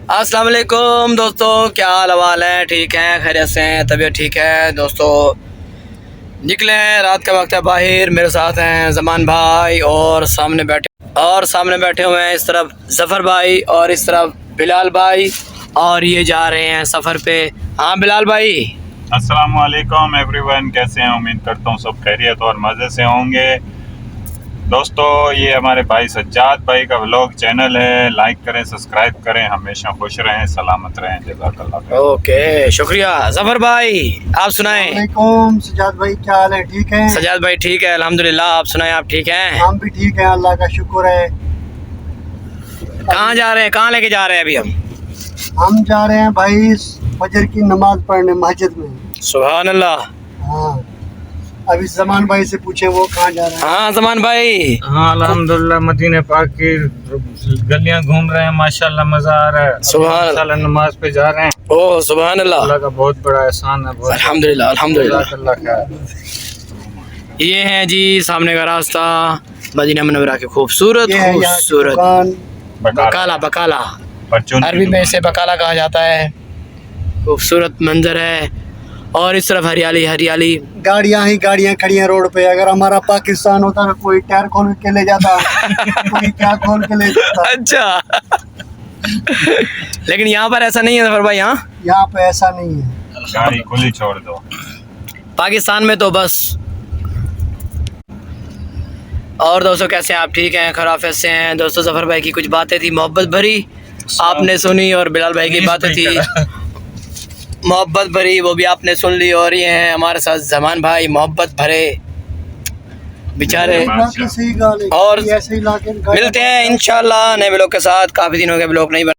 अस्सलाम वालेकुम दोस्तों, क्या हाल है? ठीक हैं, खैरियत से हैं, तबीयत ठीक है दोस्तों। निकले हैं, रात का वक्त है, बाहर मेरे साथ हैं ज़मान भाई और सामने बैठे हुए हैं इस तरफ ज़फ़र भाई और इस तरफ बिलाल भाई, और ये जा रहे हैं सफ़र पे। हाँ बिलाल भाई, अस्सलाम वालेकुम एवरीवन, कैसे हैं? उम्मीद करता हूँ सब खैरियत और मज़े से होंगे। दोस्तों, ये हमारे भाई सज्जाद भाई का व्लॉग चैनल है, लाइक करें, सब्सक्राइब करें, हमेशा खुश रहें, सलामत रहें। जज़ाकल्लाह खैर। ओके, शुक्रिया। ज़फ़र भाई आप सुनाएं। वालेकुम सजाद भाई, क्या हाल है? ठीक है सजाद भाई ठीक है अल्हम्दुलिल्लाह, आप सुनाएं, आप ठीक हैं? हम भी ठीक हैं, अल्लाह का शुक्र है। कहाँ जा रहे हैं, कहाँ लेके जा रहे हैं अभी हम जा रहे हैं भाई फजर की नमाज पढ़ने मस्जिद में। सुभान अल्लाह। हाँ, अभी ज़मान भाई से पूछे वो कहाँ जा रहे हैं। हाँ ज़मान भाई, हाँ अल्हम्दुलिल्लाह, मदीने पाक की गलियां घूम रहे हैं, माशाल्लाह मज़ा आ रहा है। सुभान इंशाल्लाह नमाज पे जा रहे हैं। ओह सुभान अल्लाह, अल्लाह का बहुत बड़ा एहसान है। बहुत अल्हम्दुलिल्लाह अल्हम्दुलिल्लाह। जज़ाकल्लाह खैर। ये है जी सामने का रास्ता मदीना मुनव्वरा की खूबसूरत ये है यहाँ की खूबसूरत दुकान। बकाला। बकाला परचून अरबी में इसे बकाला कहा जाता है। खूबसूरत मंजर है और इस तरफ हरियाली हरियाली। गाड़ियाँ ही गाड़ियाँ खड़ी हैं रोड पे। अगर हमारा पाकिस्तान होता तो कोई टायर खोल के ले जाता, कोई क्या खोल के ले जाता। अच्छा लेकिन यहाँ पर ऐसा नहीं है ज़फ़र भाई, यहाँ पे ऐसा नहीं है। गाड़ी खुली छोड़ दो। पाकिस्तान में तो बस। और दोस्तों कैसे हैं आप? ठीक हैं, खराफत से हैं दोस्तों। ज़फ़र भाई की कुछ बातें थी मोहब्बत भरी, आपने सुनी, और बिलाल भाई की बातें थी मोहब्बत भरी, वो भी आपने सुन ली। और ये हैं हमारे साथ ज़मान भाई, मोहब्बत भरे बेचारे। बाकी सही गाल है। और ऐसे ही लाके मिलते हैं इंशाल्लाह नए ब्लॉग के साथ। काफ़ी दिन हो गए ब्लॉग नहीं बना।